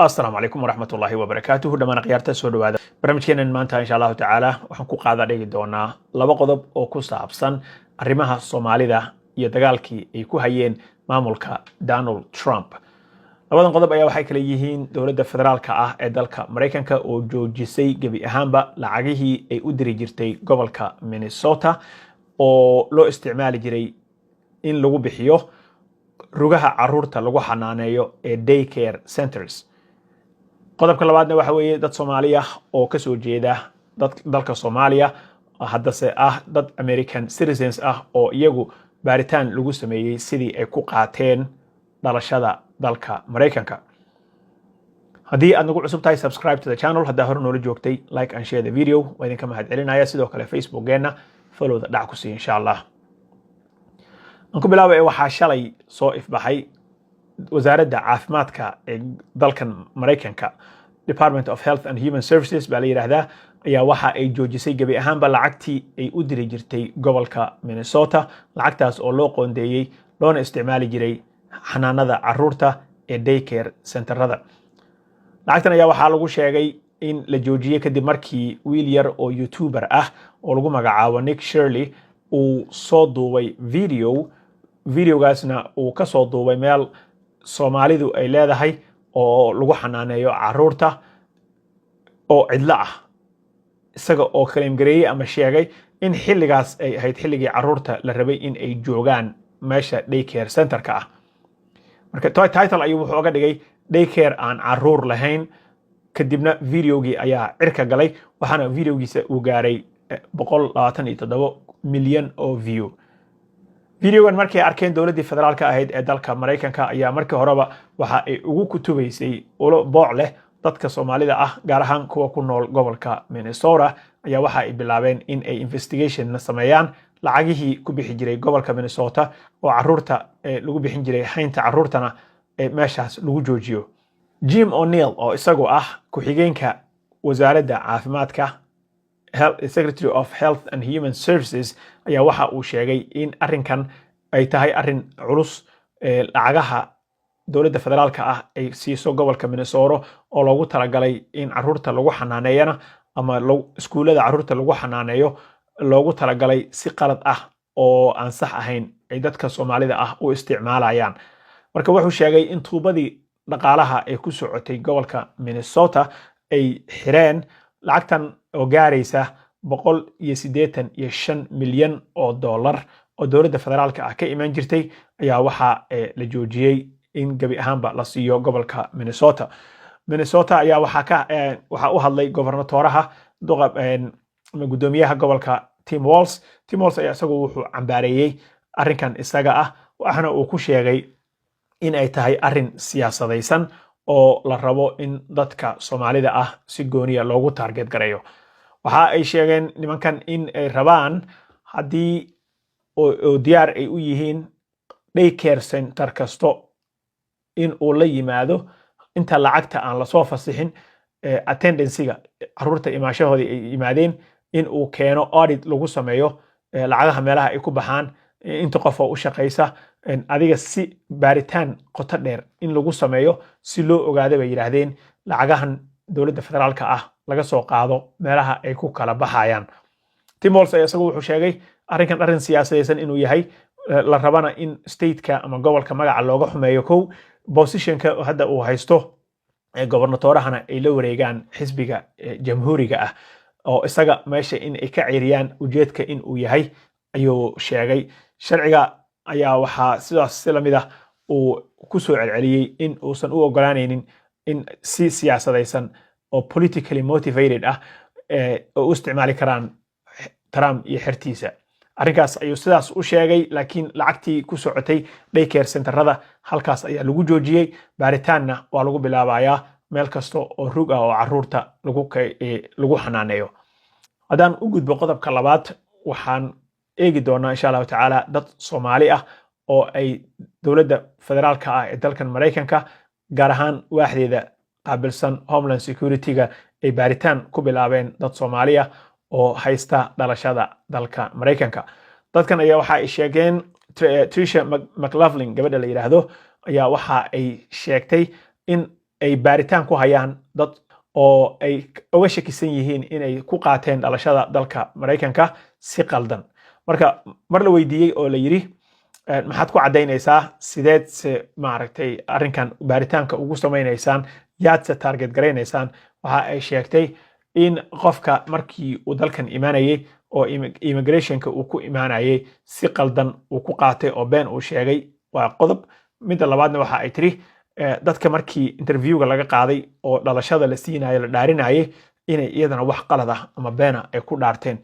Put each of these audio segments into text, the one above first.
السلام عليكم ورحمة الله وبركاته دمان قيارتا سو دواada barnaamijkeenan maanta insha Allah taala waxaan ku qaada dhigi doonaa laba qodob oo ku saabsan arrimaha Soomaalida iyo dagaalkii ay ku hayeen maamulka Donald Trump. Labadan qodob ayaa waxay kala yihiin dowladda federaalka ah ee dalka Mareykanka oo joojisay gabi ahaanba lacagihii ay u diri jirtay gobolka Minnesota oo loo isticmaali jiray in lagu bixiyo rugaha caruurta lagu xanaaneeyo ee daycare centers. qodobka labaadna waxa weeye dad Soomaaliya oo ka soo jeeda dalka Soomaaliya haddase ah dad American citizens ah oo iyagu baaritaan lagu sameeyay sidii ay ku qaateen dhalashada dalka Mareykanka. haddii aad nagu cusub tahay subscribe to the channel, haddaa hore noola joogtay like and share the video, waa idinka mahadcelinaya. sidoo kale facebookgeena followda dhac ku sii insha Allah. aan ku bilaabay waxaa shalay soo ifbaxay wasaaradda caafimaadka ee dalkan Mareykanka, Department of Health and Human Services baa la yiraahdaa, ayaa waxa ay joojisay gabi ahaanba lacagtii ay u diri jirtay gobolka Minnesota, lacagtaas oo loo qoondeeyay loona isticmaali jiray xanaanada caruurta ee daycare centerada. lacagtan ayaa waxaa lagu sheegay in la joojiyay kadib markii wiil yar oo YouTuber ah oo lagu magacaabo Nick Shirley uu soo duubay videogaasna uu ka soo duubay meel Soomaalidu ay leedahay oo lagu xanaaneeyo caruurta oo cidla ah, isaga oo claim gareeyay ama sheegay in xilligaas ay ahayd xilligii caruurta la rabay in ay joogaan meesha daycare centerka ah. marka title ayuu wuxuu uga dhigay daycare aan caruur lahayn, kadibna videogii ayaa cirka galay, waxaana videogiisa uu gaaray 127 milyan oo view. videogan markay arkeen dowladdii federaalka ahayd ee dalka Mareykanka ayaa markii horeba waxa ay ugu kutubaysay ulo booc leh dadka Soomaalida ah, gaar ahaan kuwa ku nool gobolka Minnesota ayaa waxa ay bilaabeen in ay investigation sameeyaan lacagihii ku bixi jiray gobolka Minnesota oo caruurta lagu bixin jiray haynta caruurtana meeshaas lagu joojiyo. Jim O'Neill oo isagu ah ku-xigeenka wasaaradda caafimaadka, Secretary of Health and Human Services, ayaa waxa uu sheegay in arrinkan ay tahay arrin culus. lacagaha dowladda federaalka ah ay siiso gobolka Minnesota oo loogu talagalay in caruurta lagu xanaaneeyana ama iskuulada caruurta lagu xanaaneeyo loogu talagalay si qalad ah oo aan sax ahayn ay dadka Soomaalida ah u isticmaalayaan. marka wuxuu sheegay in tuubadii dhaqaalaha ee ku socotay gobolka Minnesota ay xireen lacagtan oo gaaraysa 185 milyan oo dollar oo dowladda federaalka ah ka iman jirtay ayaa waxa la joojiyay in gabi ahaanba la siiyo gobolka Minnesota ayaa waxa u hadlay gobernatoraha gudoomiyaha gobolka Tim Walz ayaa isagu wuxuu cambaareeyay arrinkan isaga ah, waxaana uu ku sheegay in ay tahay arrin siyaasadaysan oo la rabo in dadka Soomaalida ah si gooniya loogu target gareeyo. waxa ay sheegeen nimankan in ay rabaan haddii oo diyaar ay u yihiin daycare center kasto in uu la yimaado inta lacagta aan la soo fasixin attendance-ga caruurta imaashahoodii ay yimaadeen, in uu keeno audit lagu sameeyo lacagaha meelaha ay ku baxaan, inta qof oo u shaqeysa, adiga si baaritaan qoto dheer in lagu sameeyo si loo ogaado bay yiraahdeen lacagahan dowladda federaalka ah laga soo qaado meelaha ay ku kala baxayaan. Tim Walz ayaa isagu wuxuu sheegay arrinkan arrin siyaasadaysan inuu yahay, la rabana in stateka ama gobolka magaca looga xumeeyo kow, positionka hadda uu haysto gobernatorahana ay la wareegaan xisbiga jamhuuriga ah oo isaga meesha in ay ka ceeriyaan ujeedka in uu yahay ayuu sheegay. sharciga ayaa waxaa sidaas si lamid ah uu ku soo celceliyay in uusan u ogolaanaynin in si siyaasadaysan oo politically motivated ah oo u isticmaali karaan Trump iyo xirtiisa. arrinkaas ayuu sidaas u sheegay, laakiin lacagtii ku socotay daycare centerada halkaas ayaa lagu joojiyay, baaritaanna waa lagu bilaabayaa meel kasta oo rug ah oo caruurta lagu xanaaneeyo. haddaan u gudbo qodobka labaad, waxaan eegi doonaa insha Allah taala dad Soomaali ah oo ay dowladda federaalka ah ee dalkan Mareykanka gaar ahaan waaxdeeda qaabilsan Homeland Security-ga ay baaritaan ku bilaabeen dad Soomaali ah oo haysta dhalashada dalka Mareykanka. dadkan ayaa waxa ay sheegeen Tricia McLaughlin gabadha la yiraahdo ayaa waxa ay sheegtay in ay baaritaan ku hayaan dad oo ay uga shakisan yihiin inay ku qaateen dhalashada dalka Mareykanka si qaldan. Marka mar la weydiiyey oo la yiri maxaad ku cadaynaysaa sideed se maaragtay arrinkan baaritaanka ugu samaynaysaan yaad se target garaynaysaan, waxa ay sheegtay in qofka markii uu dalkan imaanayay oo immigrationka uu ku imaanayay si qaldan uu ku qaatay oo been uu sheegay waa qodob. midda labaadna waxa ay tiri dadka markii interviewga laga qaaday oo dhalashada la siinayo la dhaarinayay inay iyadana wax qalad ah ama beena ay ku dhaarteen.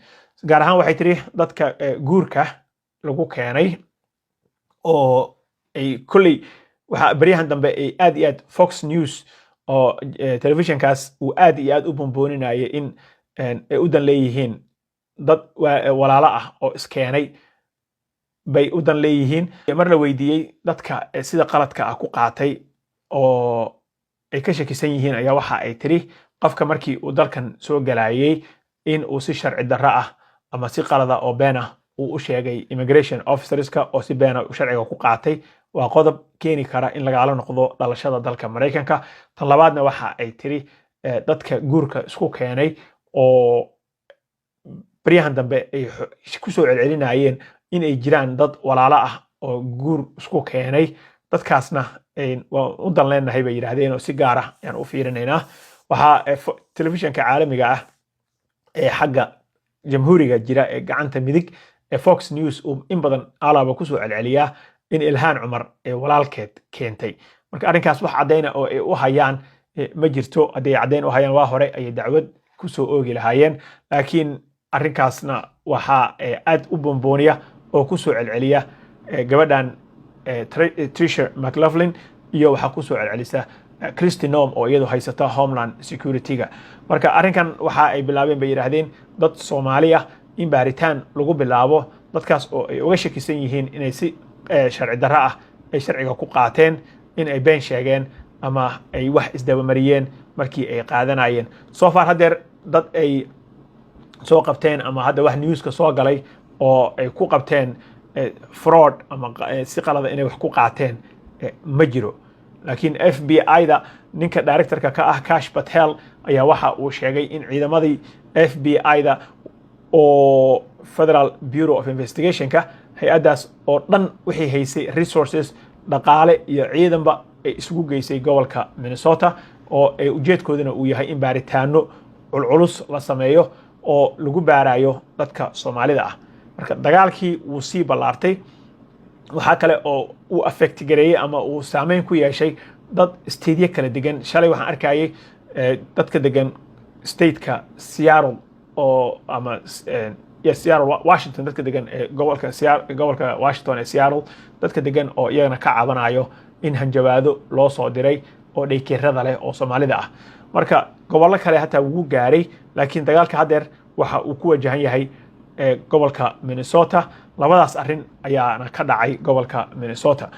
gaar ahaan waxay tiri dadka guurka lagu keenay oo ay kulli waxa baryahan dambe ay aad iyo aad Fox News oo televisionkaas uu aad iyo aad u bombooninayay in ay u dan leeyihiin dad walaalo ah oo iskeenay bay u dan leeyihiin. mar la weydiiyey dadka sida qaladka ah ku qaatay oo ay ka shakisan yihiin ayaa waxa ay tiri qofka markii uu dalkan soo galayay in uu si sharci darro ah ama si qalada oo been ah uu u sheegay immigration officerska oo si been ah sharciga ku qaatay waa qodob keeni kara in lagala noqdo dhalashada dalka Mareykanka. tan labaadna waxa ay tiri dadka guurka isku keenay oo baryahan dambe ay ku soo celcelinayeen in ay jiraan dad walaalo ah oo guur isku keenay, dadkaasna waa u dan leenahay bay yiraahdeen oo si gaar ah ayaan u fiirinaynaa. waxa telefishinka caalamiga ah ee xagga jamhuuriga jira ee gacanta midig ee Fox News in badan alaaba ku soo celceliya in Ilhaan Cumar ee walaalkeed keentay. marka arrinkaas wax cadeyna oo ay u hayaan ma jirto. haday cadeyn u hayaan waa hore ay dacwad ku soo oogi lahaayeen, laakiin arrinkaasna waxa aad u bombooniya oo ku soo celceliya gabadhan Tricia McLaughlin iyo waxa ku soo celcelisa Kristi Noem oo iyadu haysata Homeland Security-ga. marka arrinkan waxa ay bilaabeen bay yiraahdeen dad Soomaaliya in baaritaan lagu bilaabo dadkaas oo ay uga shakisan yihiin inay si sharci darro ah ay sharciga ku qaateen, in ay been sheegeen ama ay wax isdaba mariyeen markii ay qaadanayeen. so far hadeer dad ay soo qabteen ama hadda wax newska soo galay oo ay ku qabteen fraud ama si qalada inay wax ku qaateen ma jiro. laakiin FBI-da ninka directorka ka ah Kash Patel ayaa waxa uu sheegay in ciidamadii FBI-da oo Federal Bureau of Investigation-ka hay'adaas oo dhan wixii haysay resources dhaqaale iyo ciidanba ay isugu geysay gobolka Minnesota oo ay ujeedkooduna uu yahay in baaritaano culculus la sameeyo oo lagu baarayo dadka Soomaalida ah. marka dagaalkii wuu sii ballaartay. waxa kale oo uu affect gareeyay ama uu saameyn ku yeeshay dad state kala degan. shalay waxaan arkayay dadka degan state-ka Seattle oo ama Seattle Washington dadka degan gobolka Washington ee Seattle dadka degan oo iyagana ka cabanayo in hanjabaado loo soo diray oo dhaykeerada leh oo Soomaalida ah. marka gobollo kale hataa wuu gaaray, laakiin dagaalka hadeer waxa uu ku wajahan yahay gobolka Minnesota. labadaas arrin ayaana ka dhacay gobolka Minnesota.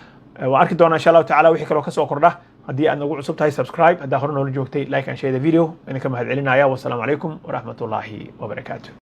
waan arki doonaa insha Allah taala wixii kale oo ka soo kordha. haddii aad nagu cusub tahay subscribe, haddaa hore noola joogtay like and share the video. idinka mahad celinaya. wassalaamu calaykum waraxmatullaahi wabarakaatuh.